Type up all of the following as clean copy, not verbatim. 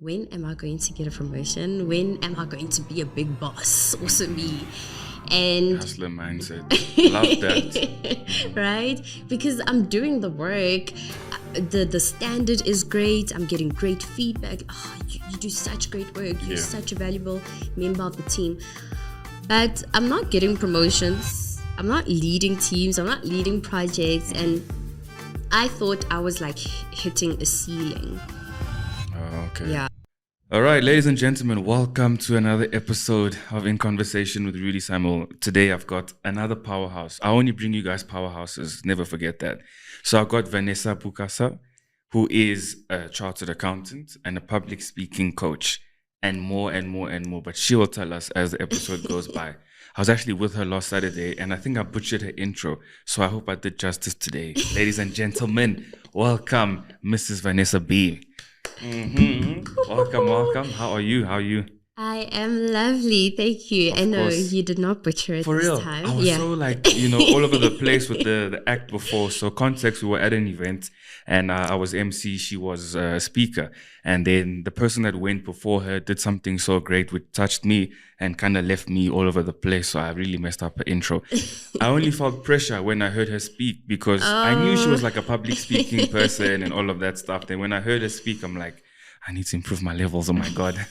when am I going to get a promotion? When am I going to be a big boss? Also me. And hustler mindset. Love that. right? Because I'm doing the work. The standard is great. I'm getting great feedback. Oh, you do such great work. You're such a valuable member of the team. But I'm not getting promotions. I'm not leading teams. I'm not leading projects. And I thought I was like hitting a ceiling. Oh, okay. Yeah. All right, ladies and gentlemen, welcome to another episode of In Conversation with Rudy Samuel. Today I've got another powerhouse. I only bring you guys powerhouses, never forget that. So I've got Vanessa Bukasa, who is a chartered accountant and a public speaking coach, and more and more and more. But she will tell us as the episode goes by. I was actually with her last Saturday, and I think I butchered her intro. So I hope I did justice today. Ladies and gentlemen, welcome Mrs. Vanessa B. Welcome. How are you? I am lovely, thank you. I know you did not butcher it For this real, time. I was so all over the place with the act before. So context, we were at an event and I was MC, she was a speaker. And then the person that went before her did something so great which touched me and kind of left me all over the place. So I really messed up her intro. I only felt pressure when I heard her speak because I knew she was like a public speaking person and all of that stuff. Then when I heard her speak, I'm like, I need to improve my levels. Oh my God.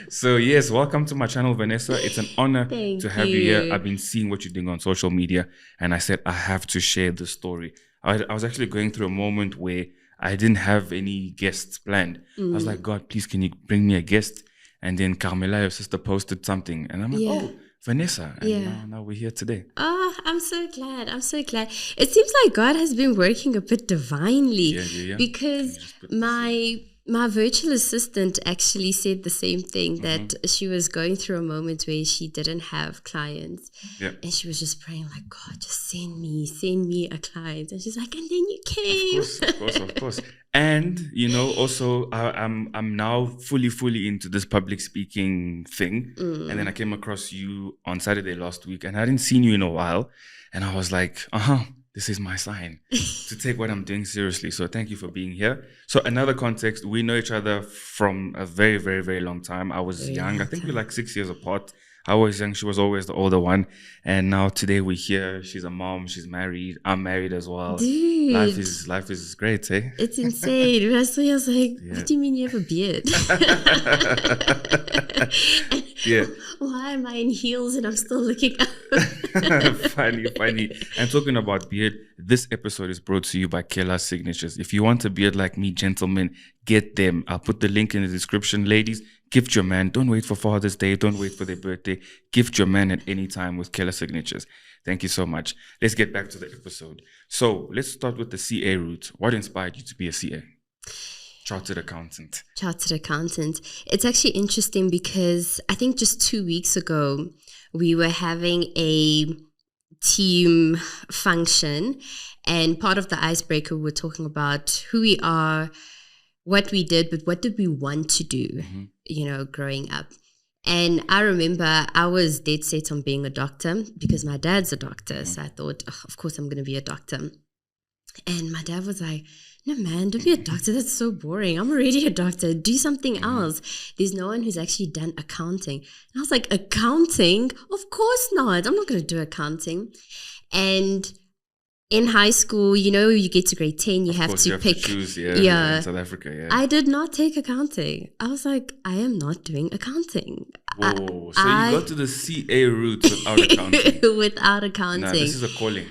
So yes, welcome to my channel, Vanessa. It's an honor to have you here. I've been seeing what you're doing on social media and I said, I have to share the story. I was actually going through a moment where I didn't have any guests planned. I was like, God, please, can you bring me a guest? And then Carmela, your sister, posted something. And I'm like, oh, Vanessa. And now we're here today. Oh, I'm so glad. It seems like God has been working a bit divinely. Because my virtual assistant actually said the same thing, that she was going through a moment where she didn't have clients. And she was just praying like, God, just send me a client. And she's like, and then you came. Of course. And, also I'm now fully into this public speaking thing. And then I came across you on Saturday last week and I hadn't seen you in a while. And I was like, this is my sign to take what I'm doing seriously. So thank you for being here. So another context, we know each other from a very, very, very long time. I was young. I think we're like 6 years apart. I was young. She was always the older one. And now today we're here. She's a mom. She's married. I'm married as well. Dude. Life is great, eh? It's insane. When I saw you, I was like, what do you mean you have a beard? Why am I in heels and I'm still looking up? Funny. And talking about beard, this episode is brought to you by KELA Signatures. If you want a beard like me, gentlemen, get them. I'll put the link in the description. Ladies, gift your man. Don't wait for Father's Day. Don't wait for their birthday. Gift your man at any time with KELA Signatures. Thank you so much. Let's get back to the episode. So let's start with the CA route. What inspired you to be a CA? Chartered accountant. It's actually interesting because I think just 2 weeks ago, we were having a team function and part of the icebreaker, we were talking about who we are, what we did, but what did we want to do, growing up. And I remember I was dead set on being a doctor because my dad's a doctor. So I thought, of course, I'm going to be a doctor. And my dad was like, no, man, don't be a doctor. That's so boring. I'm already a doctor. Do something else. There's no one who's actually done accounting. And I was like, accounting? Of course not. I'm not going to do accounting. And in high school, you get to grade 10, you have to pick. To choose, in South Africa, I did not take accounting. I was like, I am not doing accounting. Whoa, so you got to the CA route without accounting? Without accounting. Nah, this is a calling.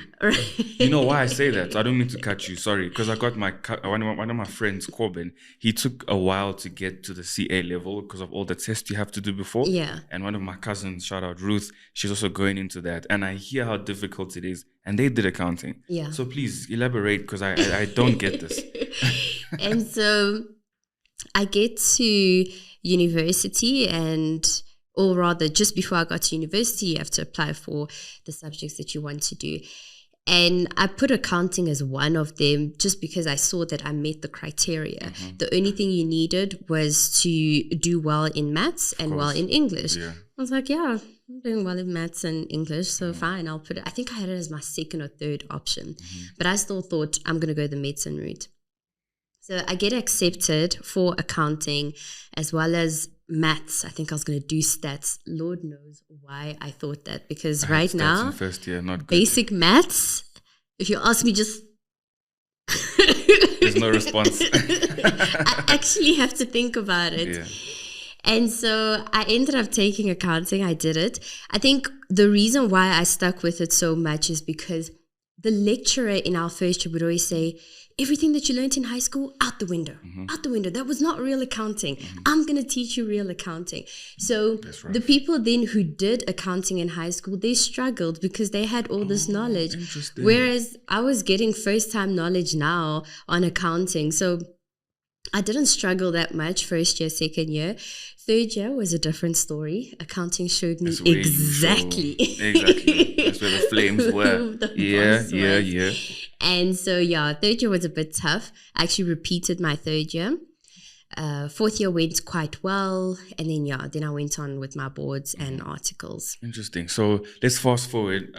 You know why I say that? I don't mean to cut you, sorry. Because I got one of my friends, Corbin, he took a while to get to the CA level because of all the tests you have to do before. Yeah. And one of my cousins, shout out Ruth, she's also going into that. And I hear how difficult it is. And they did accounting. Yeah. So please elaborate because I don't get this. And so I get to university or rather just before I got to university, you have to apply for the subjects that you want to do. And I put accounting as one of them just because I saw that I met the criteria. The only thing you needed was to do well in maths and well in English. I was like, I'm doing well in maths and English, so fine, I'll put it. I think I had it as my second or third option. But I still thought I'm going to go the medicine route. So I get accepted for accounting as well as maths. I think I was going to do stats. Lord knows why I thought that, because right now, in first year, not good. Basic maths, if you ask me, just there's no response. I actually have to think about it. Yeah. And so I ended up taking accounting. I did it. I think the reason why I stuck with it so much is because the lecturer in our first year would always say, everything that you learned in high school, out the window, out the window. That was not real accounting. I'm going to teach you real accounting. So the people then who did accounting in high school, they struggled because they had all this knowledge. Whereas I was getting first-time knowledge now on accounting. So I didn't struggle that much first year, second year. Third year was a different story. Accounting showed me exactly. Exactly. That's where the flames were. Yeah. And so, third year was a bit tough. I actually repeated my third year. Fourth year went quite well. And then I went on with my boards and articles. Interesting. So let's fast forward.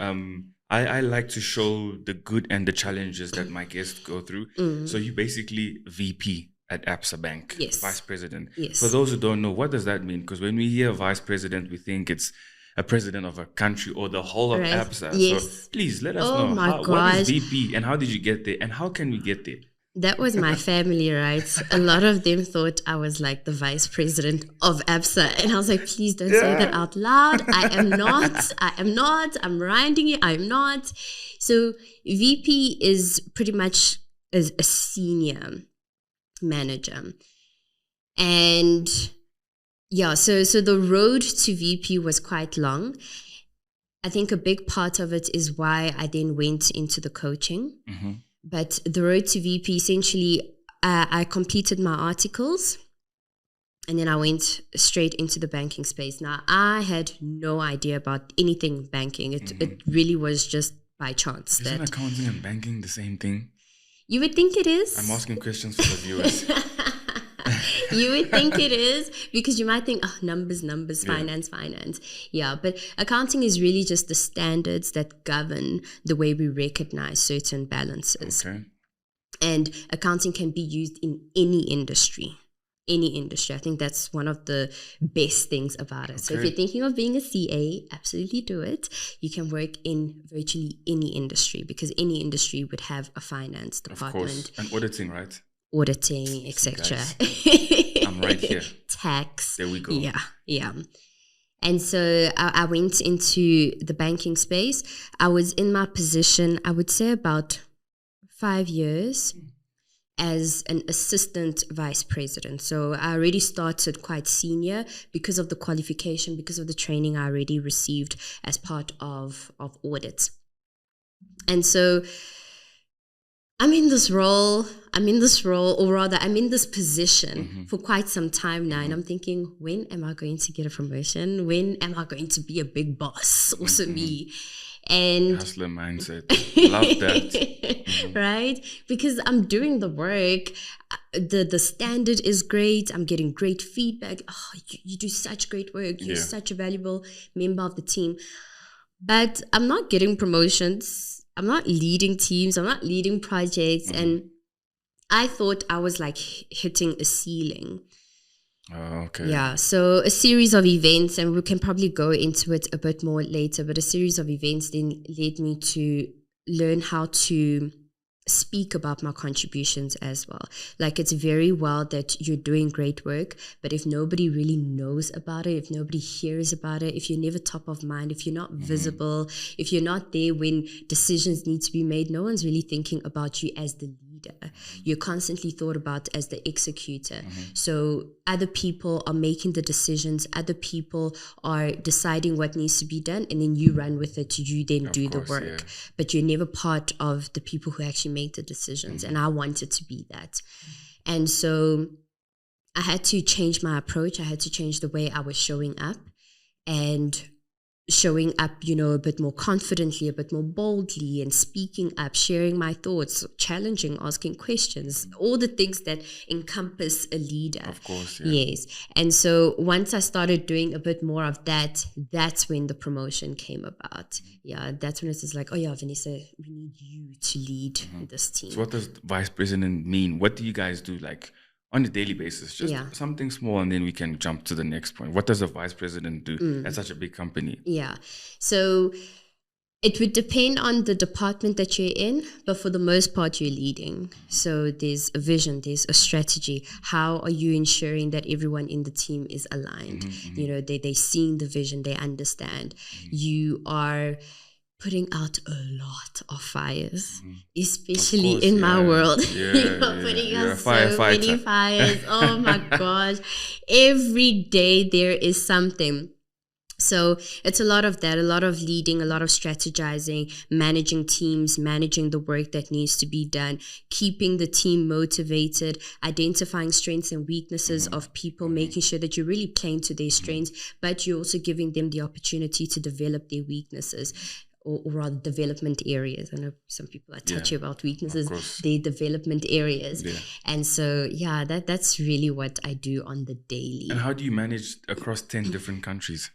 I like to show the good and the challenges that my guests go through. So you basically VP at Absa Bank, yes. Vice President. Yes. For those who don't know, what does that mean? Because when we hear Vice President, we think it's a president of a country or the whole of Absa. Yes. So please let us know what is VP and how did you get there and how can we get there? That was my family, right? A lot of them thought I was like the vice president of Absa. And I was like, please don't say that out loud. I am not. I'm reminding you, I'm not. So VP is pretty much a senior manager. And so the road to VP was quite long. I think a big part of it is why I then went into the coaching. But the road to VP, essentially, I completed my articles and then I went straight into the banking space. Now, I had no idea about anything banking. It really was just by chance. Isn't accounting and banking the same thing? You would think it is. I'm asking questions for the viewers. You would think it is because you might think, numbers, finance. Yeah, but accounting is really just the standards that govern the way we recognize certain balances. Okay. And accounting can be used in any industry. I think that's one of the best things about it. Okay. So if you're thinking of being a CA, absolutely do it. You can work in virtually any industry because any industry would have a finance department. Of course. And auditing, right? Auditing, etc. I'm right here. Tax. There we go. Yeah. And so I went into the banking space. I was in my position, I would say about 5 years as an assistant vice president. So I already started quite senior because of the qualification, because of the training I already received as part of audits. And so I'm in this role, or rather I'm in this position for quite some time now. And I'm thinking, when am I going to get a promotion? When am I going to be a big boss? Also me. And hustler mindset. Love that. Right? Because I'm doing the work. The standard is great. I'm getting great feedback. You do such great work. You're such a valuable member of the team. But I'm not getting promotions. I'm not leading teams. I'm not leading projects. And I thought I was like hitting a ceiling. Oh, okay. Yeah, so a series of events, and we can probably go into it a bit more later, but a series of events then led me to learn how to speak about my contributions as well. Like, it's very well that you're doing great work, but if nobody really knows about it, if nobody hears about it, if you're never top of mind, if you're not visible, if you're not there when decisions need to be made, no one's really thinking about you as the leader. You're constantly thought about as the executor. So other people are making the decisions, other people are deciding what needs to be done, and then you run with it, you then do the work. But you're never part of the people who actually make the decisions. And I wanted to be that. And so I had to change my approach. I had to change the way I was showing up. And showing up, a bit more confidently, a bit more boldly, and speaking up, sharing my thoughts, challenging, asking questions, all the things that encompass a leader. Of course, yeah. Yes. And so once I started doing a bit more of that, that's when the promotion came about. Yeah, that's when it's like, oh yeah, Vanessa, we need you to lead this team. So what does vice president mean? What do you guys do, like, on a daily basis? Just something small, and then we can jump to the next point. What does a vice president do at such a big company? Yeah. So it would depend on the department that you're in, but for the most part, you're leading. So there's a vision, there's a strategy. How are you ensuring that everyone in the team is aligned? They're seeing the vision, they understand. You are putting out a lot of fires, especially in my world. You're putting out so many fires. Oh my gosh. Every day there is something. So it's a lot of that, a lot of leading, a lot of strategizing, managing teams, managing the work that needs to be done, keeping the team motivated, identifying strengths and weaknesses of people, making sure that you're really playing to their strengths, but you're also giving them the opportunity to develop their weaknesses. Or rather development areas. I know some people are touchy about weaknesses, their development areas. And so, that's really what I do on the daily. And how do you manage across 10 different countries?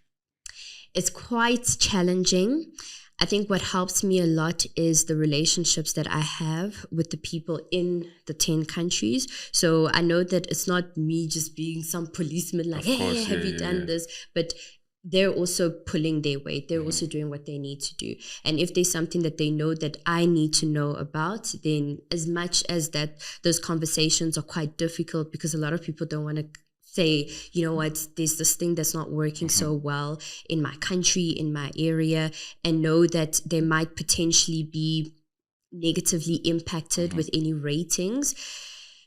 It's quite challenging. I think what helps me a lot is the relationships that I have with the people in the 10 countries. So I know that it's not me just being some policeman like, hey, have you done this? But they're also pulling their weight. They're also doing what they need to do. And if there's something that they know that I need to know about, then as much as that, those conversations are quite difficult because a lot of people don't want to say, you know what, there's this thing that's not working so well in my country, in my area, and know that they might potentially be negatively impacted with any ratings.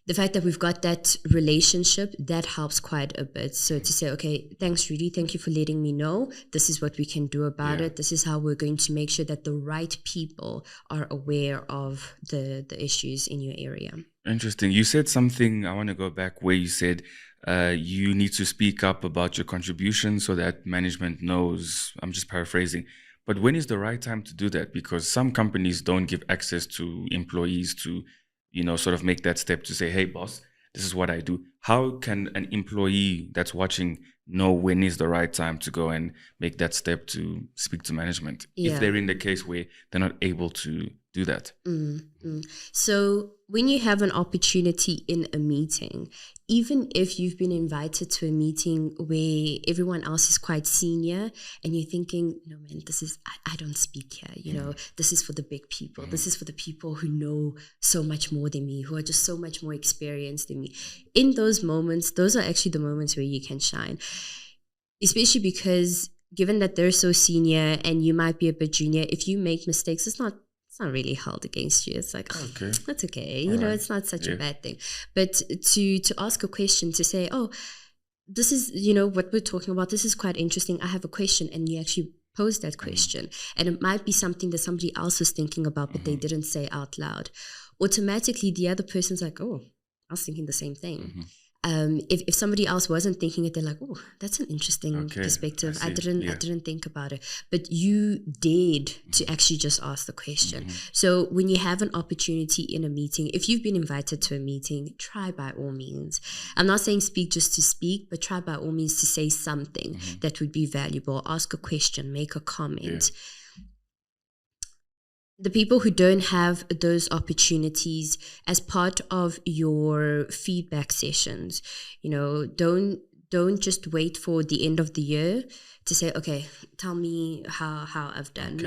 The fact that we've got that relationship, that helps quite a bit. So to say, okay, thanks, Rudy. Thank you for letting me know. This is what we can do about it. This is how we're going to make sure that the right people are aware of the issues in your area. Interesting. You said something, I want to go back where you said you need to speak up about your contribution so that management knows. I'm just paraphrasing. But when is the right time to do that? Because some companies don't give access to employees to sort of make that step to say, hey, boss, this is what I do. How can an employee that's watching know when is the right time to go and make that step to speak to management if they're in the case where they're not able to do that? So when you have an opportunity in a meeting, even if you've been invited to a meeting where everyone else is quite senior and you're thinking, no, man, I don't speak here, this is for the big people. This is for the people who know so much more than me, who are just so much more experienced than me. In those moments, those are actually the moments where you can shine, especially because given that they're so senior and you might be a bit junior, if you make mistakes, it's not really held against you. It's like, that's okay. It's not such a bad thing. But to ask a question, to say, oh, this is, what we're talking about, this is quite interesting. I have a question. And you actually pose that question. And it might be something that somebody else was thinking about, but they didn't say out loud. Automatically, the other person's like, oh, I was thinking the same thing. If somebody else wasn't thinking it, they're like, oh, that's an interesting perspective. I didn't think about it. But you dared to actually just ask the question. So when you have an opportunity in a meeting, if you've been invited to a meeting, try by all means. I'm not saying speak just to speak, but try by all means to say something that would be valuable. Ask a question, make a comment. The people who don't have those opportunities as part of your feedback sessions, don't just wait for the end of the year to say, okay, tell me how I've done.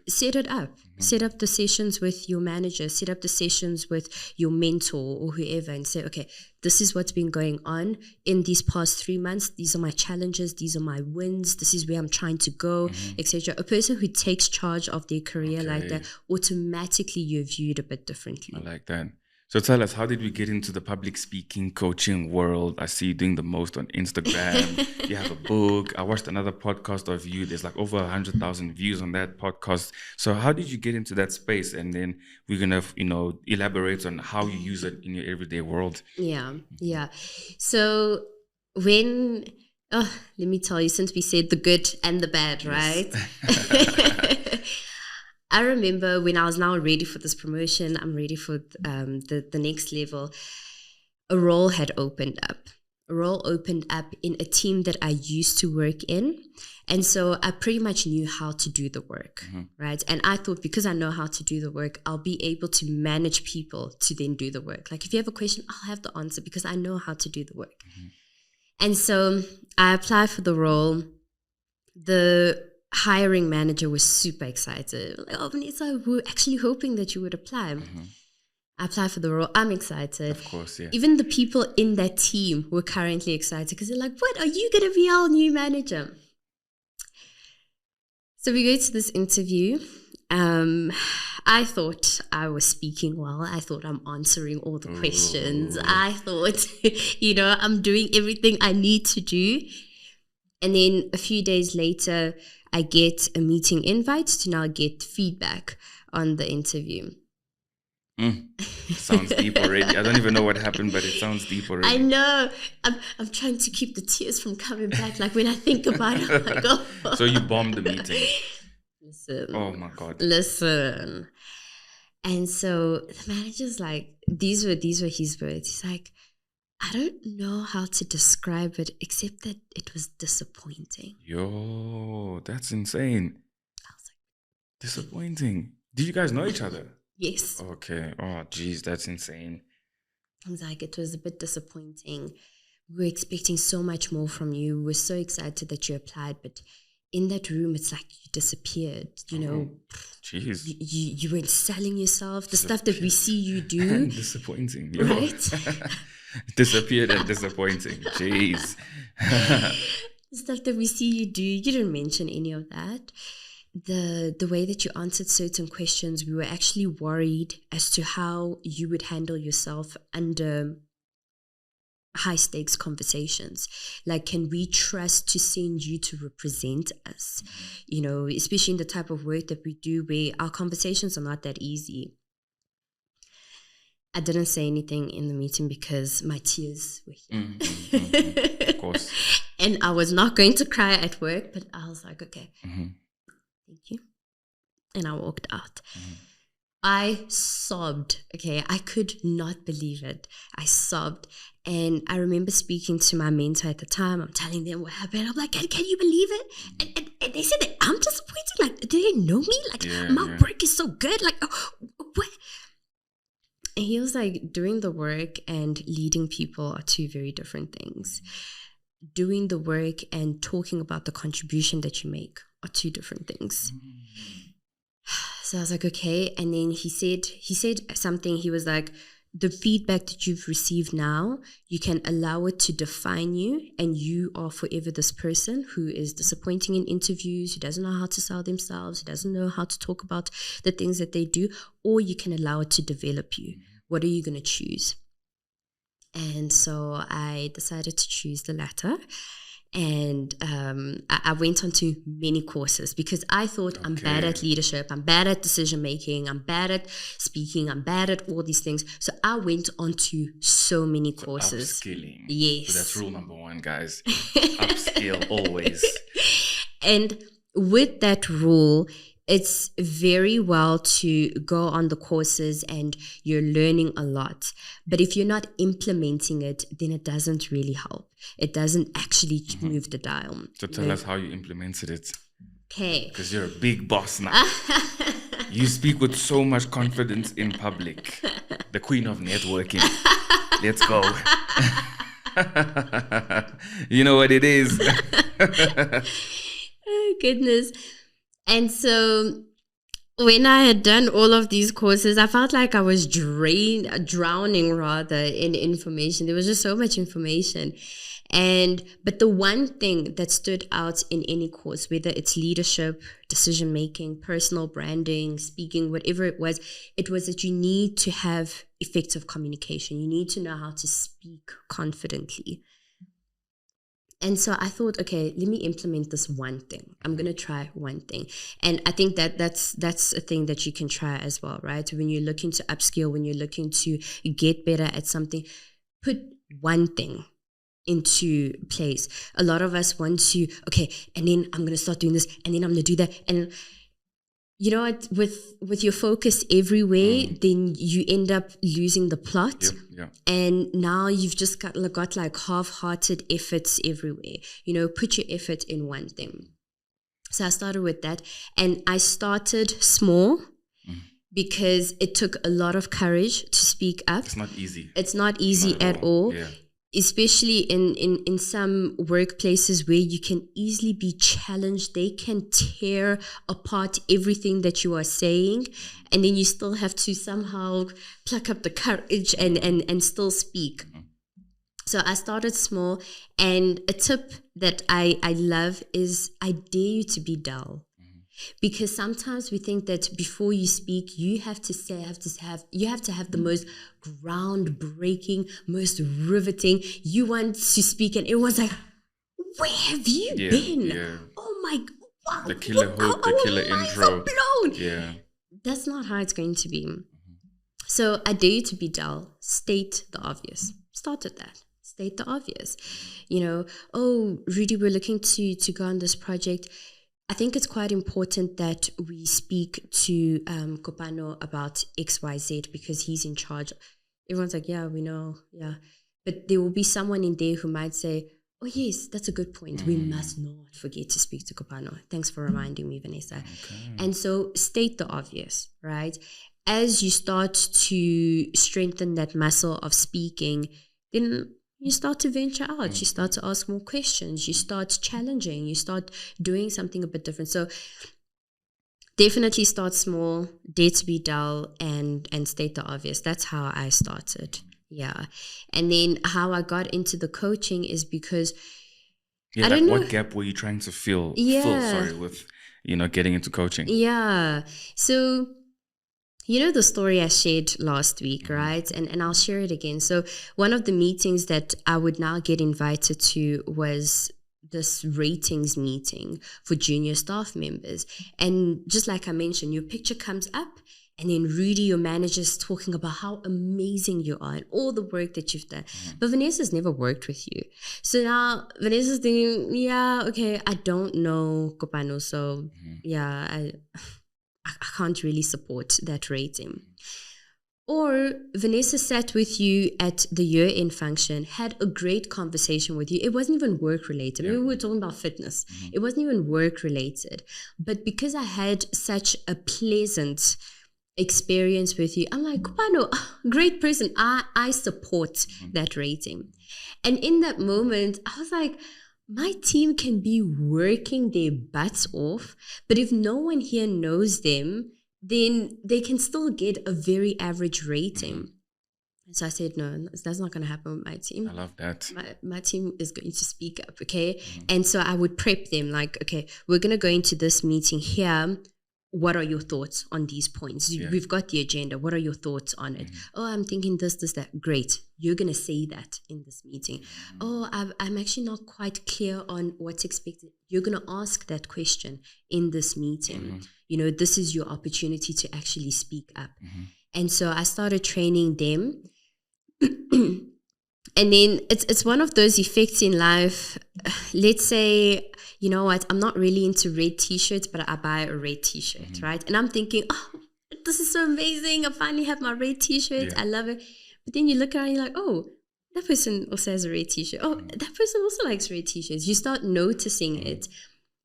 Set it up. Set up the sessions with your manager, set up the sessions with your mentor or whoever and say, okay, this is what's been going on in these past 3 months. These are my challenges. These are my wins. This is where I'm trying to go, etc. A person who takes charge of their career like that, automatically you're viewed a bit differently. I like that. So tell us, how did we get into the public speaking coaching world? I see you doing the most on Instagram. You have a book. I watched another podcast of you. There's like over 100,000 views on that podcast. So how did you get into that space? And then we're going to, elaborate on how you use it in your everyday world. Yeah. So when Oh, let me tell you, since we said the good and the bad, right? I remember when I was now ready for this promotion, I'm ready for the next level, a role had opened up. A role opened up in a team that I used to work in. And so I pretty much knew how to do the work, right? And I thought because I know how to do the work, I'll be able to manage people to then do the work. Like if you have a question, I'll have the answer because I know how to do the work. And so I applied for the role. The hiring manager was super excited. Like, oh, Vanessa, we're actually hoping that you would apply. I applied for the role. I'm excited. Of course, yeah. Even the people in that team were currently excited because they're like, what, are you going to be our new manager? So we go to this interview. I thought I was speaking well. I thought I'm answering all the questions. I thought, I'm doing everything I need to do. And then a few days later, I get a meeting invite to now get feedback on the interview. Sounds deep already. I don't even know what happened, but it sounds deep already. I know. I'm trying to keep the tears from coming back. Like when I think about it, I'm like, oh. So you bombed the meeting. Listen. Oh my God. Listen. And so the manager's like, these were his words. He's like, I don't know how to describe it except that it was disappointing. Yo, that's insane. I was like, disappointing. Did you guys know each other? Yes. Okay. Oh, geez, that's insane. I was like, it was a bit disappointing. We were expecting so much more from you. We were so excited that you applied, but in that room, it's like you disappeared. Jeez. You weren't selling yourself. The stuff that we see you do. Disappointing. Right? Disappeared and disappointing. Jeez. The stuff that we see you do, you didn't mention any of that. The way that you answered certain questions, we were actually worried as to how you would handle yourself under high stakes conversations. Like, can we trust to send you to represent us? Especially in the type of work that we do where our conversations are not that easy. I didn't say anything in the meeting because my tears were here. Of course. And I was not going to cry at work, but I was like, okay, thank you. And I walked out. I sobbed, okay? I could not believe it. I sobbed. And I remember speaking to my mentor at the time. I'm telling them what happened. I'm like, can you believe it? And they said that I'm disappointed. Like, do they know me? Like, my work is so good. Like, what? And he was like, doing the work and leading people are two very different things. Doing the work and talking about the contribution that you make are two different things. So I was like, okay. And then he said something. He was like, the feedback that you've received now, you can allow it to define you, and you are forever this person who is disappointing in interviews, who doesn't know how to sell themselves, who doesn't know how to talk about the things that they do, or you can allow it to develop you. What are you going to choose? And so I decided to choose the latter. And I went on to many courses because I thought I'm bad at leadership, I'm bad at decision making, I'm bad at speaking, I'm bad at all these things. So I went on to so many courses. Upskilling. Yes. So that's rule number one, guys. Upskill always. And with that rule, it's very well to go on the courses and you're learning a lot. But if you're not implementing it, then it doesn't really help. It doesn't actually move the dial. So tell us how you implemented it. Okay. Because you're a big boss now. You speak with so much confidence in public. The queen of networking. Let's go. You know what it is. Oh, goodness. And so when I had done all of these courses, I felt like I was drowning rather in information. There was just so much information. But the one thing that stood out in any course, whether it's leadership, decision making, personal branding, speaking, whatever it was that you need to have effective communication. You need to know how to speak confidently. And so I thought, okay, let me implement this one thing. I'm going to try one thing. And I think that's a thing that you can try as well, right? When you're looking to upskill, when you're looking to get better at something, put one thing into place. A lot of us want to, okay, and then I'm going to start doing this, and then I'm going to do that. And you know what, with your focus everywhere, then you end up losing the plot. And now you've just got like half-hearted efforts everywhere. You know, put your effort in one thing. So I started with that, and I started small because it took a lot of courage to speak up. It's not easy. It's not easy at all. Yeah. Especially in some workplaces where you can easily be challenged. They can tear apart everything that you are saying, and then you still have to somehow pluck up the courage and still speak. So I started small, and a tip that I love is I dare you to be dull. Because sometimes we think that before you speak, you have to have the most groundbreaking, most riveting. You want to speak, and everyone's like, "Where have you been? Yeah. Oh my, wow! The killer hook, the killer intro. Blown." Yeah, that's not how it's going to be. So I dare you to be dull. State the obvious. Start with that. State the obvious. You know, oh, Rudy, we're looking to go on this project. I think it's quite important that we speak to Kopano about XYZ because he's in charge. Everyone's like, yeah, we know, yeah. But there will be someone in there who might say, oh, yes, that's a good point. We must not forget to speak to Kopano. Thanks for reminding me, Vanessa. Okay. And so state the obvious, right? As you start to strengthen that muscle of speaking, then you start to venture out. You start to ask more questions. You start challenging. You start doing something a bit different. So definitely start small, dare to be dull, and state the obvious. That's how I started. Yeah. And then how I got into the coaching is because I don't know. What gap were you trying to fill with, getting into coaching? Yeah. So you know the story I shared last week, right? And I'll share it again. So one of the meetings that I would now get invited to was this ratings meeting for junior staff members. And just like I mentioned, your picture comes up, and then Rudy, your manager, is talking about how amazing you are and all the work that you've done. But Vanessa's never worked with you. So now Vanessa's thinking, yeah, okay, I don't know Kopano, so yeah, I can't really support that rating. Or Vanessa sat with you at the year-end function, had a great conversation with you. It wasn't even work-related. Yeah. We were talking about fitness. It wasn't even work-related. But because I had such a pleasant experience with you, I'm like, Kopano, great person. I support that rating. And in that moment, I was like, my team can be working their butts off, but if no one here knows them, then they can still get a very average rating. And so I said, no, that's not going to happen with my team. I love that. My team is going to speak up, okay? And so I would prep them like, okay, we're going to go into this meeting here. What are your thoughts on these points? Yeah. We've got the agenda. What are your thoughts on it? Oh, I'm thinking this, that. Great. You're going to say that in this meeting. Oh, I'm actually not quite clear on what's expected. You're going to ask that question in this meeting. You know, this is your opportunity to actually speak up. And so I started training them. And then it's one of those effects in life. Let's say, you know what, I'm not really into red t-shirts, but I buy a red t-shirt, right? And I'm thinking, oh, this is so amazing. I finally have my red t-shirt. I love it. But then you look around and you're like, oh, that person also has a red t-shirt. Oh, that person also likes red t-shirts. You start noticing it.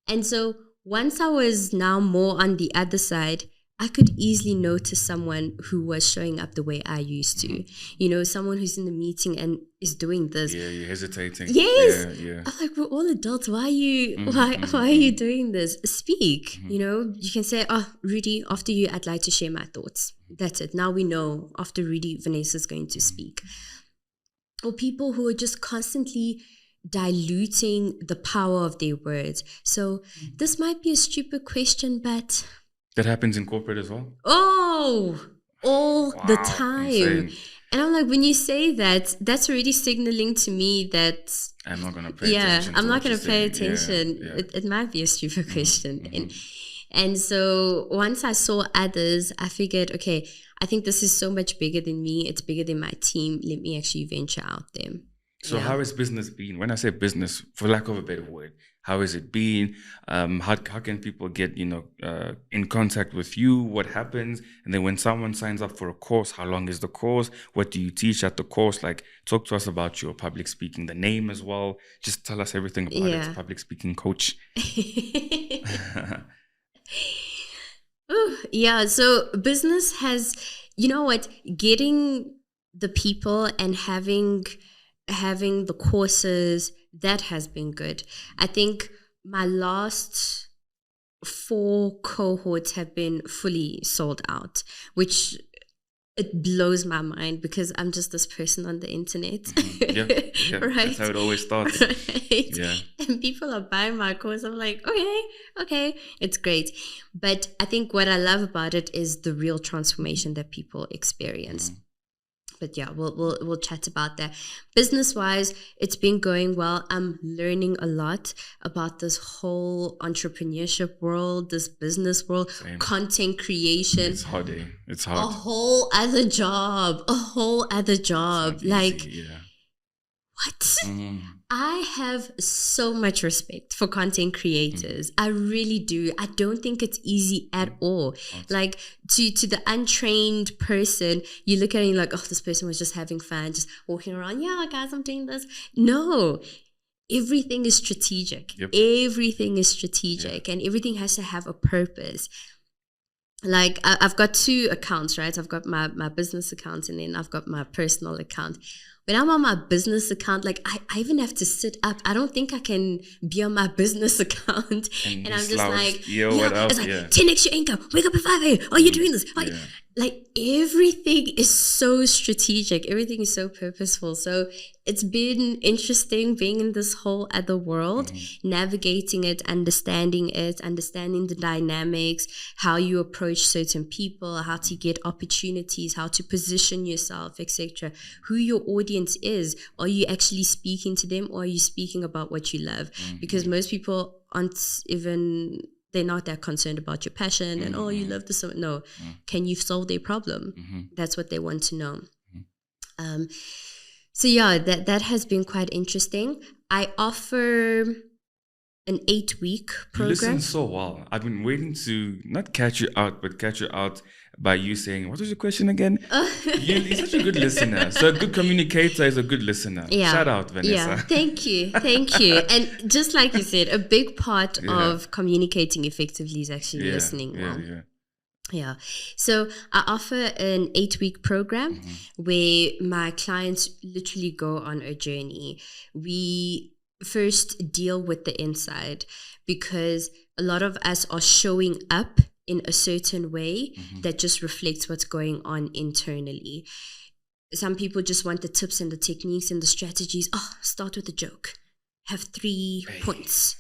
And so once I was now more on the other side, I could easily notice someone who was showing up the way I used to. You know, someone who's in the meeting and is doing this. Yeah, you're hesitating. Yes. Yeah. I'm like, we're all adults. Why are you doing this? Speak. You know, you can say, oh, Rudy, after you, I'd like to share my thoughts. That's it. Now we know after Rudy, Vanessa's going to speak. Or people who are just constantly diluting the power of their words. So this might be a stupid question, but... That happens in corporate as well? Oh, all the time. Insane. And I'm like, when you say that, that's already signaling to me that... I'm not going to pay attention. Yeah, I'm not going to pay attention. Yeah. It might be a stupid question. And so once I saw others, I figured, okay, I think this is so much bigger than me. It's bigger than my team. Let me actually venture out there. So how has business been? When I say business, for lack of a better word, how has it been? How can people get, in contact with you? What happens? And then when someone signs up for a course, how long is the course? What do you teach at the course? Like, talk to us about your public speaking, the name as well. Just tell us everything about it. Public speaking coach. Ooh, yeah. So business has, getting the people and having the courses, that has been good. I think my last 4 cohorts have been fully sold out, which it blows my mind because I'm just this person on the internet. Yeah, right? That's how it always starts. Right? Yeah. And people are buying my course. I'm like, okay, it's great. But I think what I love about it is the real transformation that people experience. But yeah, we'll chat about that. Business-wise, it's been going well. I'm learning a lot about this whole entrepreneurship world, this business world, content creation. It's hard, eh? It's hard. A whole other job. Like, what? I have so much respect for content creators. I really do. I don't think it's easy at all. Like, to the untrained person, you look at it and you're like, oh, this person was just having fun, just walking around. Yeah, guys, I'm doing this. No, everything is strategic. Everything is strategic, and everything has to have a purpose. Like, I've got 2 accounts, right? I've got my business account, and then I've got my personal account. When I'm on my business account, like, I even have to sit up. I don't think I can be on my business account and I'm just like, what up? It's like 10x your income. Wake up at 5 a.m. Oh, you're doing this. Like, everything is so strategic. Everything is so purposeful. So it's been interesting being in this whole other world, navigating it, understanding the dynamics, how you approach certain people, how to get opportunities, how to position yourself, etc. Who your audience is. Are you actually speaking to them, or are you speaking about what you love? Because most people aren't even... they're not that concerned about your passion and, oh, you love this. No. Can you solve their problem? That's what they want to know. So yeah, that has been quite interesting. I offer an 8-week program. You listen so well. I've been waiting to not catch you out, but catch you out by you saying, what was your question again? You're such a good listener. So a good communicator is a good listener. Yeah. Shout out, Vanessa. Yeah, thank you. And just like you said, a big part of communicating effectively is actually listening well. Yeah. So I offer an 8-week program where my clients literally go on a journey. We first deal with the inside, because a lot of us are showing up in a certain way that just reflects what's going on internally. Some people just want the tips and the techniques and the strategies. Oh, start with a joke, have 3 points,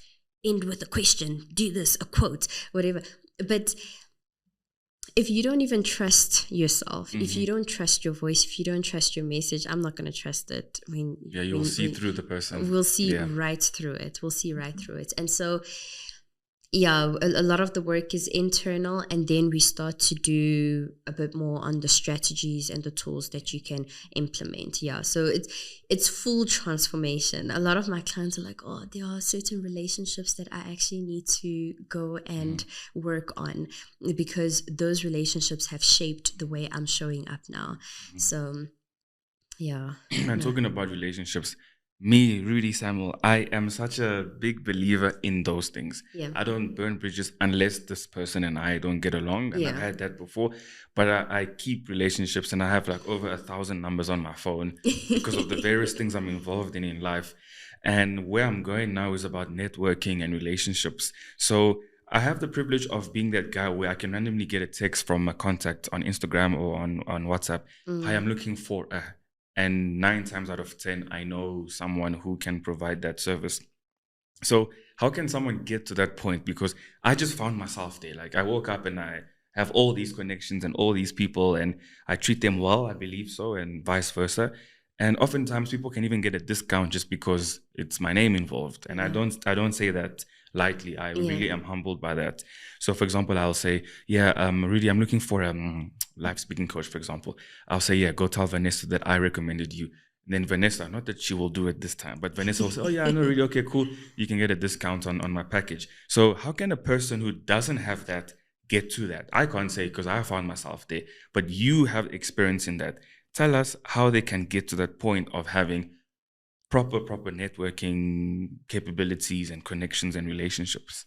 end with a question, do this, a quote, whatever. But if you don't even trust yourself, if you don't trust your voice, if you don't trust your message, I'm not going to trust it. You'll see through the person. We'll see right through it. And so, yeah, a lot of the work is internal, and then we start to do a bit more on the strategies and the tools that you can implement. Yeah, so it's full transformation. A lot of my clients are like, oh, there are certain relationships that I actually need to go and work on, because those relationships have shaped the way I'm showing up now. So, yeah. And talking about relationships, me, Rudy Samuel, I am such a big believer in those things. Yeah. I don't burn bridges unless this person and I don't get along. And I've had that before. But I keep relationships, and I have like over 1,000 numbers on my phone because of the various things I'm involved in life. And where I'm going now is about networking and relationships. So I have the privilege of being that guy where I can randomly get a text from a contact on Instagram or on WhatsApp. Hi, I'm looking for a... And 9 times out of 10, I know someone who can provide that service. So how can someone get to that point? Because I just found myself there. Like, I woke up and I have all these connections and all these people, and I treat them well, I believe so, and vice versa. And oftentimes people can even get a discount just because it's my name involved. And I don't say that lightly. I really am humbled by that. So for example, I'll say, Rudy, I'm looking for a live speaking coach, for example. I'll say, go tell Vanessa that I recommended you. And then Vanessa, not that she will do it this time, but Vanessa will say, oh yeah, I know, really, okay, cool. You can get a discount on my package. So how can a person who doesn't have that get to that? I can't say because I found myself there, but you have experience in that. Tell us how they can get to that point of having proper networking capabilities and connections and relationships.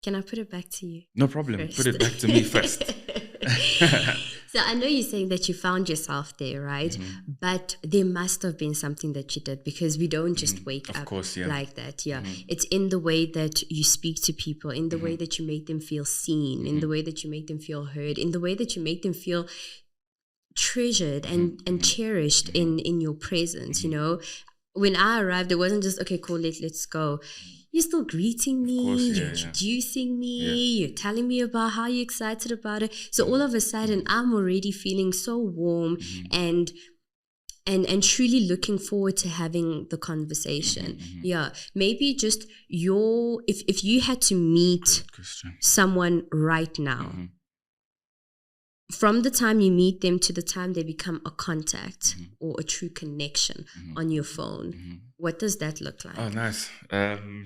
Can I put it back to you? No problem. First. Put it back to me first. So I know you're saying that you found yourself there, right? But there must have been something that you did, because we don't just wake up like that. Yeah. It's in the way that you speak to people, in the way that you make them feel seen, in the way that you make them feel heard, in the way that you make them feel treasured and cherished in your presence. You know, when I arrived, it wasn't just, okay, cool, let's go. You're still greeting me, you're introducing me, you're telling me about how you're excited about it. So all of a sudden, I'm already feeling so warm and truly looking forward to having the conversation. Yeah, maybe just if you had to meet someone right now, from the time you meet them to the time they become a contact or a true connection on your phone, what does that look like? Oh, nice.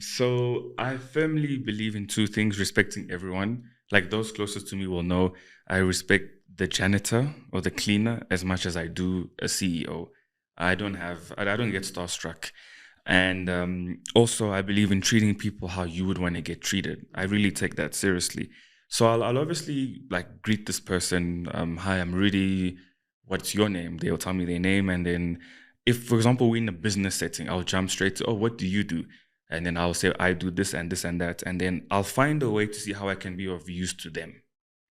So I firmly believe in two things: respecting everyone. Like those closest to me will know, I respect the janitor or the cleaner as much as I do a CEO. I don't get starstruck. And also I believe in treating people how you would want to get treated. I really take that seriously. So I'll obviously like greet this person. Hi, I'm Rudy. What's your name? They'll tell me their name. And then if, for example, we're in a business setting, I'll jump straight to, oh, what do you do? And then I'll say, I do this and this and that. And then I'll find a way to see how I can be of use to them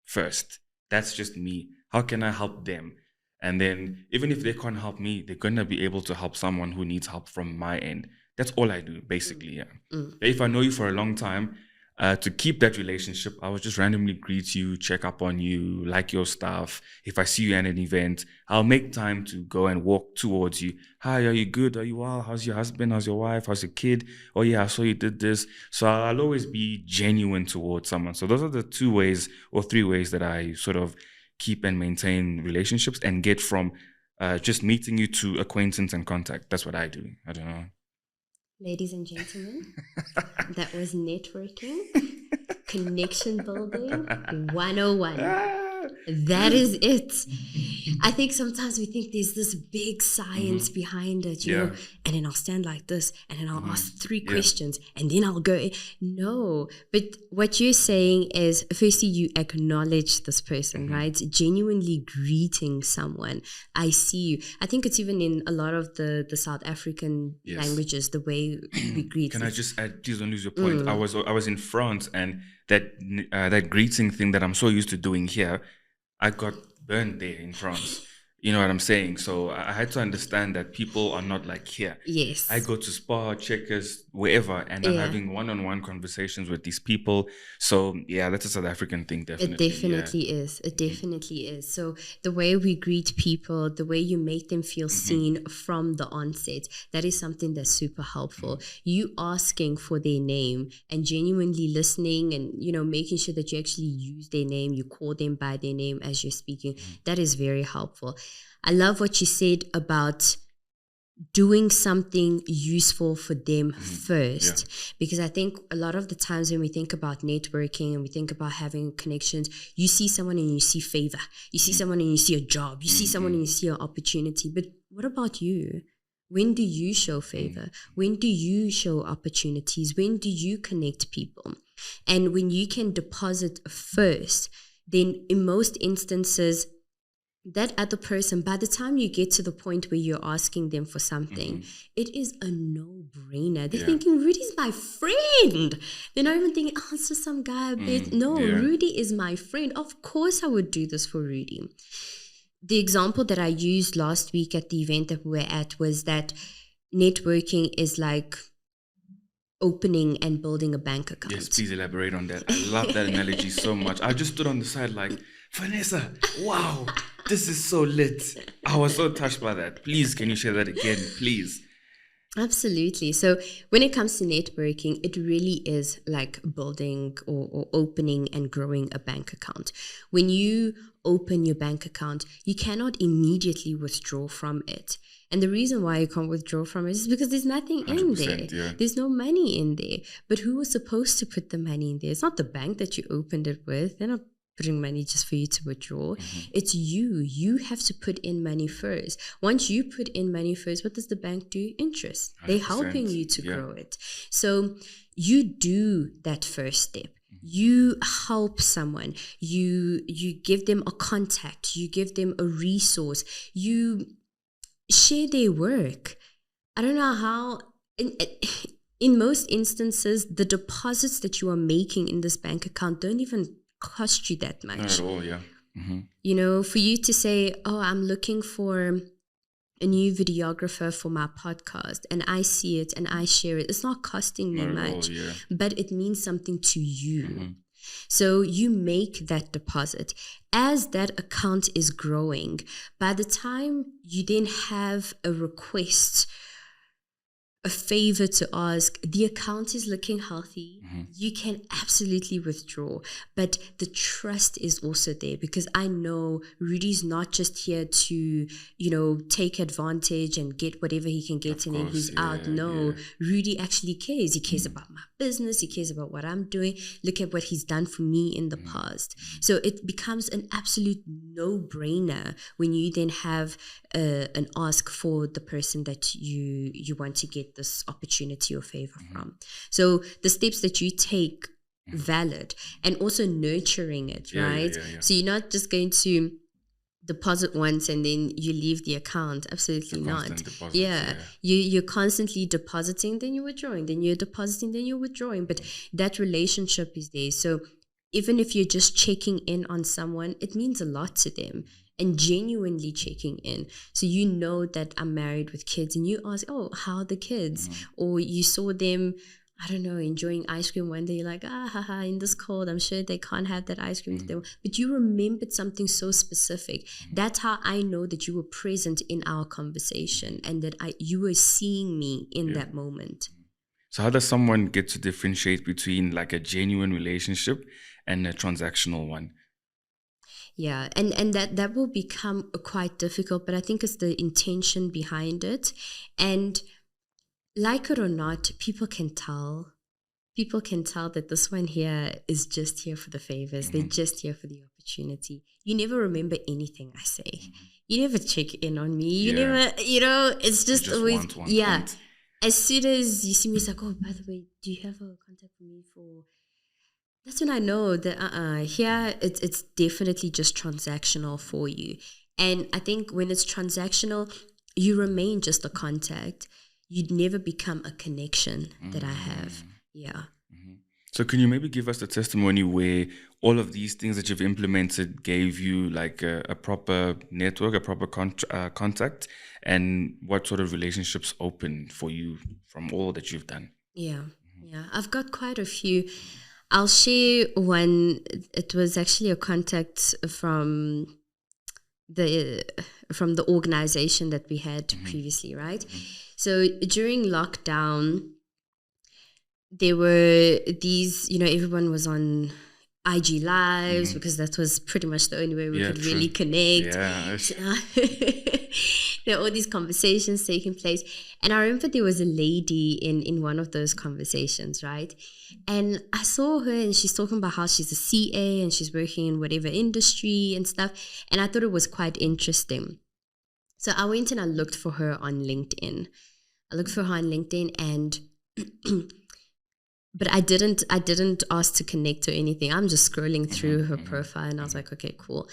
first. That's just me. How can I help them? And then even if they can't help me, they're going to be able to help someone who needs help from my end. That's all I do, basically, yeah. If I know you for a long time, to keep that relationship, I would just randomly greet you, check up on you, like your stuff. If I see you at an event, I'll make time to go and walk towards you. Hi, are you good? Are you well? How's your husband? How's your wife? How's your kid? Oh yeah, I saw you did this. So I'll always be genuine towards someone. So those are the 2 ways or 3 ways that I sort of keep and maintain relationships and get from just meeting you to acquaintance and contact. That's what I do. I don't know. Ladies and gentlemen, that was networking, connection building 101. That is it. I think sometimes we think there's this big science behind it, you know, and then I'll stand like this and then I'll ask 3 questions and then I'll go. No, but what you're saying is, firstly, you acknowledge this person, right? Genuinely greeting someone. I see you. I think it's even in a lot of the South African languages, the way we greet. Can I just add, please don't lose your point. I was in France, and that greeting thing that I'm so used to doing here, I got burned there in France. You know what I'm saying? So I had to understand that people are not like here. Yes. I go to Spa, Checkers, wherever, and I'm having one-on-one conversations with these people. So yeah, that's a South African thing, definitely. It definitely is. It definitely is. So the way we greet people, the way you make them feel seen from the onset, that is something that's super helpful. You asking for their name and genuinely listening and, you know, making sure that you actually use their name, you call them by their name as you're speaking, that is very helpful. I love what you said about doing something useful for them first, because I think a lot of the times when we think about networking and we think about having connections, you see someone and you see favor, you see someone and you see a job, you see someone and you see an opportunity. But what about you? When do you show favor? When do you show opportunities? When do you connect people? And when you can deposit first, then in most instances, that other person, by the time you get to the point where you're asking them for something, it is a no-brainer. They're thinking, Rudy's my friend. They're not even thinking, oh, it's just some guy. Rudy is my friend. Of course I would do this for Rudy. The example that I used last week at the event that we were at was that networking is like opening and building a bank account. Yes, please elaborate on that. I love that analogy so much. I just stood on the side like, Vanessa, wow, this is so lit. I was so touched by that. Please, can you share that again, please? Absolutely. So when it comes to networking, it really is like building or opening and growing a bank account. When you open your bank account, you cannot immediately withdraw from it. And the reason why you can't withdraw from it is because there's nothing in there. Yeah. There's no money in there. But who was supposed to put the money in there? It's not the bank that you opened it with. They're not putting money just for you to withdraw. It's you. You have to put in money first. Once you put in money first, what does the bank do? Interest. They're helping you to grow it. So you do that first step. You help someone. You give them a contact. You give them a resource. You share their work. I don't know how. In most instances, the deposits that you are making in this bank account don't even cost you that much. Not at all, yeah. You know, for you to say, oh, I'm looking for a new videographer for my podcast, and I see it and I share it, it's not costing me much, but it means something to you. So you make that deposit. As that account is growing, by the time you then have a request, a favor to ask, the account is looking healthy, you can absolutely withdraw. But the trust is also there, because I know Rudy's not just here to, you know, take advantage and get whatever he can get and then he's out. No, Rudy actually cares. He cares about my business. He cares about what I'm doing. Look at what he's done for me in the past. So it becomes an absolute no-brainer when you then have an ask for the person that you want to get this opportunity or favor from. So the steps that you take, valid, and also nurturing it, right? So you're not just going to deposit once and then you leave the account. Absolutely not. You're constantly depositing, then you're withdrawing, then you're depositing, then you're withdrawing. But that relationship is there. So even if you're just checking in on someone, it means a lot to them. And genuinely checking in. So you know that I'm married with kids and you ask, oh, how are the kids? Or you saw them, I don't know, enjoying ice cream one day. You're like, haha, in this cold, I'm sure they can't have that ice cream. But you remembered something so specific. That's how I know that you were present in our conversation and that you were seeing me in that moment. So how does someone get to differentiate between like a genuine relationship and a transactional one? Yeah, and that will become quite difficult, but I think it's the intention behind it. And like it or not, people can tell. People can tell that this one here is just here for the favors. They're just here for the opportunity. You never remember anything I say. You never check in on me. You never, you know, it's just always, want. As soon as you see me, it's like, oh, by the way, do you have a contact for me for... That's when I know that here it's definitely just transactional for you. And I think when it's transactional, you remain just a contact. You'd never become a connection that I have. Yeah. So can you maybe give us a testimony where all of these things that you've implemented gave you like a proper network, a proper contact, and what sort of relationships opened for you from all that you've done? Yeah. I've got quite a few. I'll share one. It was actually a contact from the organization that we had previously, right? So during lockdown, there were these, you know, everyone was on IG Lives because that was pretty much the only way we could really connect. There were all these conversations taking place. And I remember there was a lady in one of those conversations, right? And I saw her and she's talking about how she's a CA and she's working in whatever industry and stuff. And I thought it was quite interesting. So I went and I looked for her on LinkedIn. And but I didn't ask to connect or anything. I'm just scrolling through her profile and I was like, okay, cool.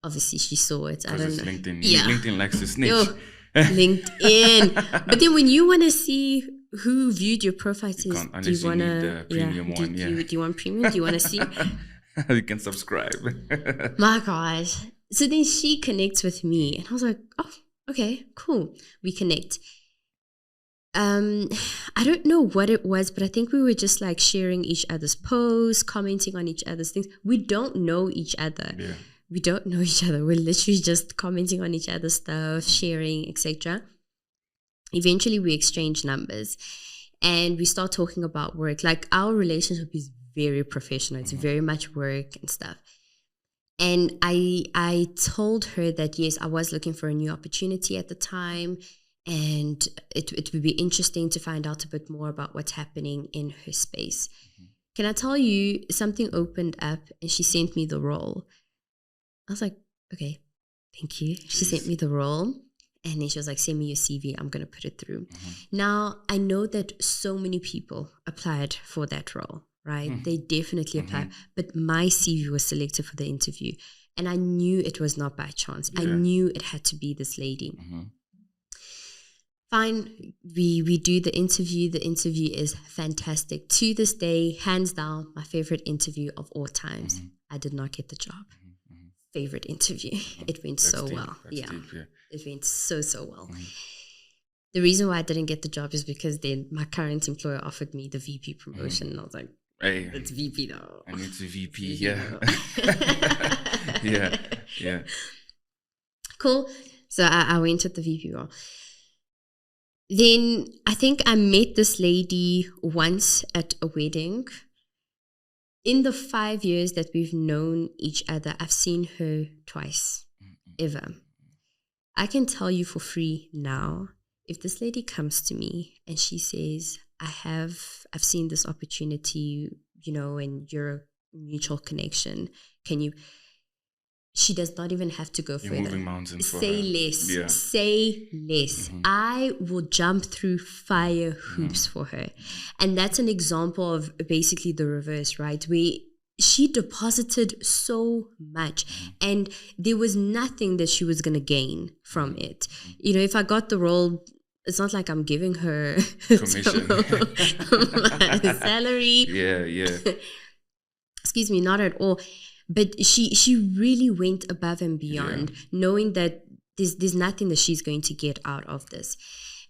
Obviously she saw it. I don't know. LinkedIn. LinkedIn likes to snitch. LinkedIn. But then when you want to see who viewed your profile, do you want to premium one? Do you want premium? Do you want to see? You can subscribe. My gosh. So then she connects with me and I was like, oh, okay, cool. We connect. I don't know what it was, but I think we were just like sharing each other's posts, commenting on each other's things. We don't know each other. Yeah. We don't know each other. We're literally just commenting on each other's stuff, sharing, etc. Eventually, we exchange numbers and we start talking about work. Like our relationship is very professional. It's very much work and stuff. And I told her that, yes, I was looking for a new opportunity at the time, and it would be interesting to find out a bit more about what's happening in her space. Can I tell you, something opened up and she sent me the role. I was like, okay, thank you. She sent me the role. And then she was like, send me your CV. I'm going to put it through. Now, I know that so many people applied for that role, right? They definitely applied. But my CV was selected for the interview. And I knew it was not by chance. I knew it had to be this lady. Fine, we do the interview. The interview is fantastic. To this day, hands down, my favorite interview of all times. I did not get the job. Favorite interview. It went so well. Yeah. It went so well. The reason why I didn't get the job is because then my current employer offered me the VP promotion. And I was like, hey, it's VP though. I need to VP, yeah. Cool. So I went at the VP role. Then I think I met this lady once at a wedding. In the 5 years that we've known each other, I've seen her twice, ever. I can tell you for free now, if this lady comes to me and she says, I've seen this opportunity, and you're a mutual connection, she does not even have to go further. Moving mountains for Say her. less. Yeah. Say less. I will jump through fire hoops for her. And that's an example of basically the reverse, right? Where she deposited so much and there was nothing that she was going to gain from it. If I got the role, it's not like I'm giving her commission, salary. Yeah. Excuse me, not at all. But she really went above and beyond, knowing that there's nothing that she's going to get out of this.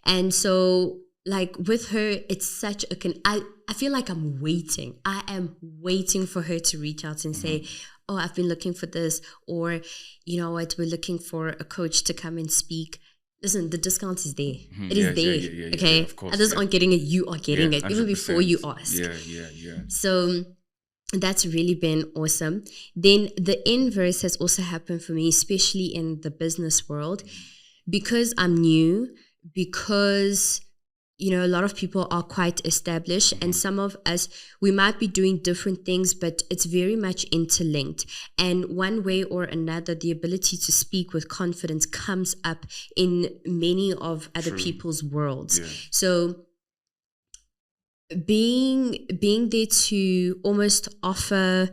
And so, like, with her, it's such I feel like I'm waiting. I am waiting for her to reach out and say, oh, I've been looking for this, or, you know what, we're looking for a coach to come and speak. Listen, the discount is there. It is there. Okay? Of course, others aren't getting it. You are getting it, even before you ask. Yeah. So that's really been awesome. Then the inverse has also happened for me, especially in the business world, because I'm new, because, a lot of people are quite established, and some of us, we might be doing different things, but it's very much interlinked. And one way or another, the ability to speak with confidence comes up in many of other people's worlds. Yeah. So being there to almost offer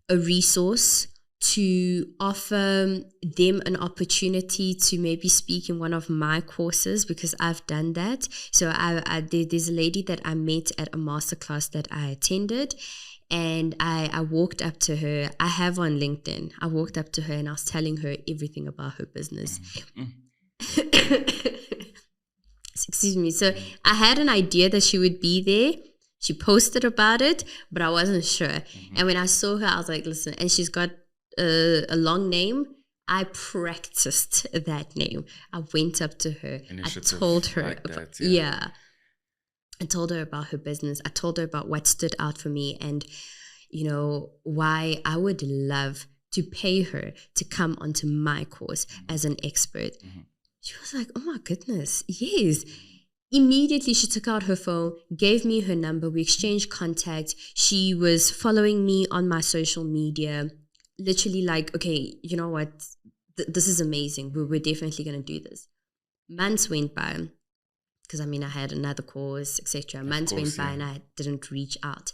a resource, to offer them an opportunity to maybe speak in one of my courses, because I've done that. So there's a lady that I met at a masterclass that I attended, and I walked up to her. I have on LinkedIn. I walked up to her and I was telling her everything about her business. Excuse me. So I had an idea that she would be there. She posted about it, but I wasn't sure. And when I saw her, I was like, listen, and she's got a long name. I practiced that name. I went up to her. I told her like about, that, I told her about her business. I told her about what stood out for me, and why I would love to pay her to come onto my course as an expert. She was like, oh my goodness, yes. Immediately, she took out her phone, gave me her number. We exchanged contact. She was following me on my social media. Literally like, okay, you know what? This is amazing. We're definitely going to do this. Months went by, because I had another course, etc. Months went by and I didn't reach out.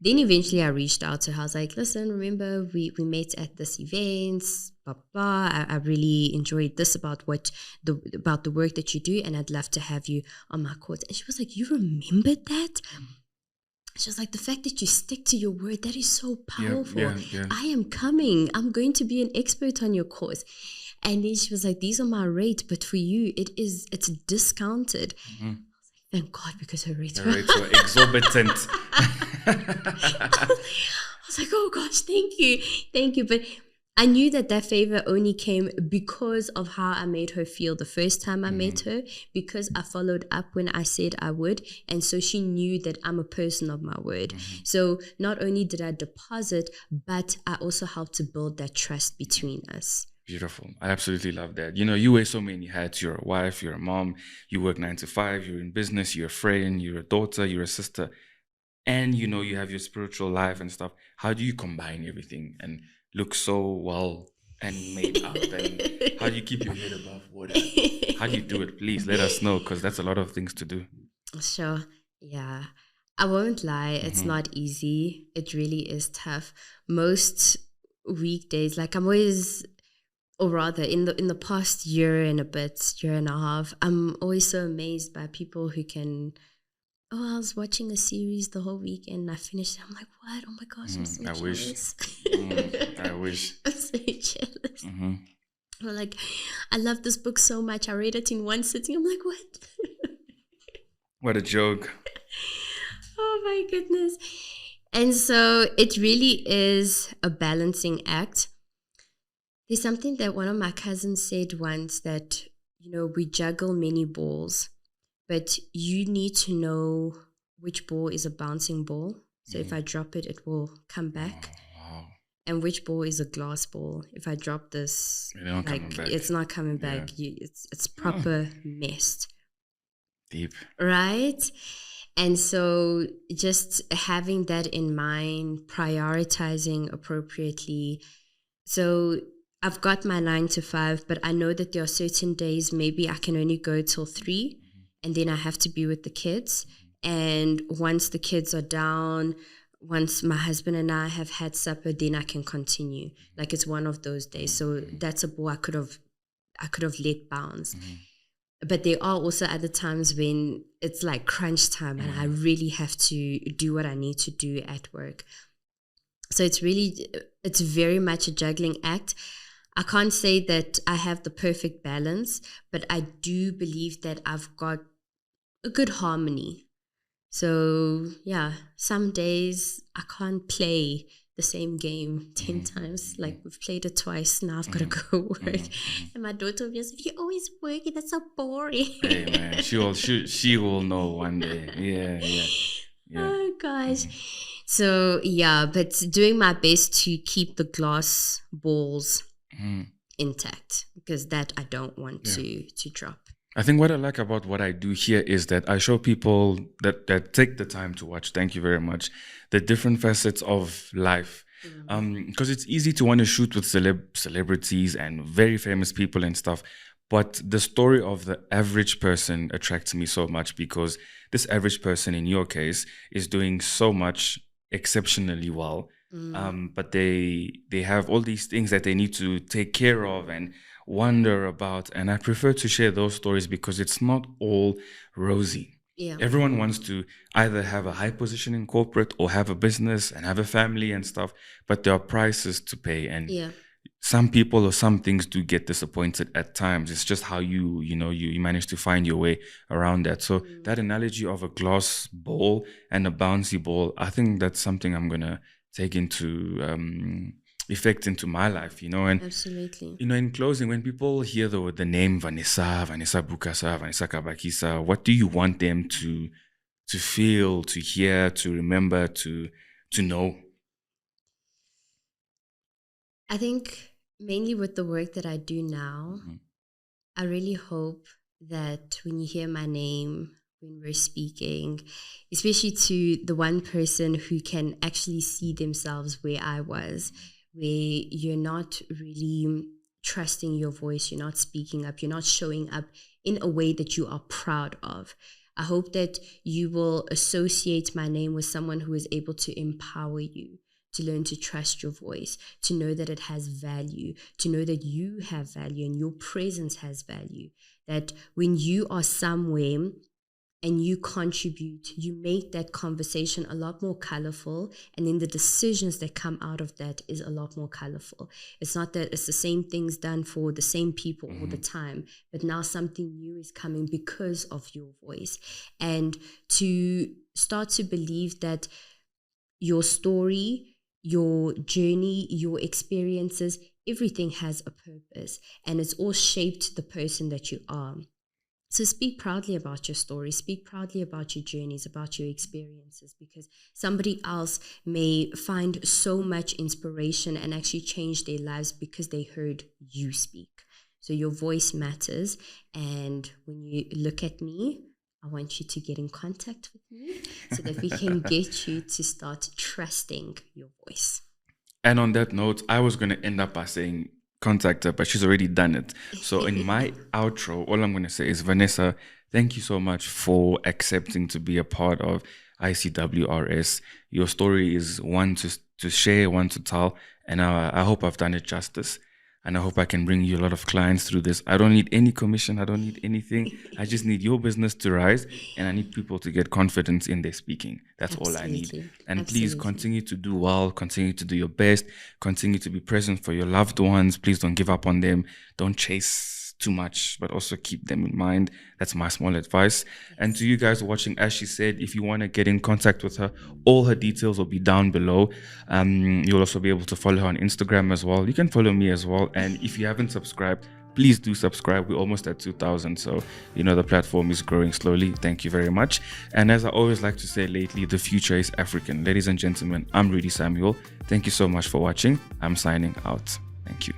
Then eventually I reached out to her. I was like, listen, remember we met at this event, blah, blah. I really enjoyed this about the work that you do, and I'd love to have you on my course. And she was like, you remembered that? She was like, the fact that you stick to your word, that is so powerful. Yeah. I am coming. I'm going to be an expert on your course. And then she was like, these are my rates, but for you, it's discounted. Thank God, because her rates were exorbitant. I was like, oh gosh, thank you. But I knew that favor only came because of how I made her feel the first time I met her, because I followed up when I said I would. And so she knew that I'm a person of my word. So not only did I deposit, but I also helped to build that trust between us. Beautiful. I absolutely love that. You know, you wear so many hats. You're a wife, you're a mom, you work 9 to 5, you're in business, you're a friend, you're a daughter, you're a sister. And, you know, you have your spiritual life and stuff. How do you combine everything and look so well and made up? And how do you keep your head above water? How do you do it? Please let us know, because that's a lot of things to do. Sure. Yeah. I won't lie. It's not easy. It really is tough. Most weekdays, like I'm always, or rather in the past year and a half, I'm always so amazed by people who can, I was watching a series the whole weekend and I finished it. I'm like, what? Oh my gosh, I'm so jealous. I wish. I'm so jealous. Or like, I love this book so much. I read it in one sitting. I'm like, what? What a joke. Oh my goodness. And so it really is a balancing act. There's something that one of my cousins said once, that, you know, we juggle many balls, but you need to know which ball is a bouncing ball. So if I drop it, it will come back. Wow. And which ball is a glass ball. If I drop this, it's not coming back. It's proper messed. Deep. Right? And so just having that in mind, prioritizing appropriately. So I've got my 9 to 5, but I know that there are certain days maybe I can only go till 3, and then I have to be with the kids. And once the kids are down, once my husband and I have had supper, then I can continue. Like, it's one of those days. So that's a ball I could have let bounce. But there are also other times when it's like crunch time and I really have to do what I need to do at work. So it's very much a juggling act. I can't say that I have the perfect balance, but I do believe that I've got a good harmony. So yeah, some days I can't play the same game 10 times. Like, we've played it twice, now I've got to go work. And my daughter will be like, you're always working, that's so boring. Hey man, she will know one day. Yeah. Oh gosh. So yeah, but doing my best to keep the glass balls intact, because that I don't want to drop. I think what I like about what I do here is that I show people that take the time to watch, thank you very much, the different facets of life. Because it's easy to want to shoot with celebrities and very famous people and stuff. But the story of the average person attracts me so much, because this average person, in your case, is doing so much exceptionally well. But they have all these things that they need to take care of and wonder about. And I prefer to share those stories because it's not all rosy. Yeah. Everyone wants to either have a high position in corporate or have a business and have a family and stuff, but there are prices to pay. And some people or some things do get disappointed at times. It's just how you manage to find your way around that. So that analogy of a glass bowl and a bouncy ball, I think that's something I'm going to take into effect into my life, and absolutely. In closing, when people hear the name Vanessa Bukasa, Vanessa Kabakisa, what do you want them to feel, to hear, to remember, to know? I think mainly with the work that I do now, I really hope that when you hear my name, when we're speaking, especially to the one person who can actually see themselves where I was, where you're not really trusting your voice, you're not speaking up, you're not showing up in a way that you are proud of. I hope that you will associate my name with someone who is able to empower you, to learn to trust your voice, to know that it has value, to know that you have value and your presence has value, that when you are somewhere and you contribute, you make that conversation a lot more colorful, and then the decisions that come out of that is a lot more colorful. It's not that it's the same things done for the same people all the time, but now something new is coming because of your voice. And to start to believe that your story your journey, your experiences, everything has a purpose, and it's all shaped the person that you are. So speak proudly about your story, speak proudly about your journeys, about your experiences, because somebody else may find so much inspiration and actually change their lives because they heard you speak. So your voice matters. And when you look at me, I want you to get in contact with me so that we can get you to start trusting your voice. And on that note, I was going to end up by saying contact her, but she's already done it. So in my outro, all I'm going to say is, Vanessa, thank you so much for accepting to be a part of ICWRS. Your story is one to share, one to tell, and I hope I've done it justice. And I hope I can bring you a lot of clients through this. I don't need any commission. I don't need anything. I just need your business to rise, and I need people to get confidence in their speaking. That's all I need. And please continue to do well. Continue to do your best. Continue to be present for your loved ones. Please don't give up on them. Don't chase too much, but also keep them in mind. That's my small advice. And to you guys watching, as she said, if you want to get in contact with her, all her details will be down below. You'll also be able to follow her on Instagram as well. You can follow me as well. And if you haven't subscribed, please do subscribe. We're almost at 2,000. So, the platform is growing slowly. Thank you very much. And as I always like to say lately, the future is African. Ladies and gentlemen, I'm Rudy Samuel. Thank you so much for watching. I'm signing out. Thank you.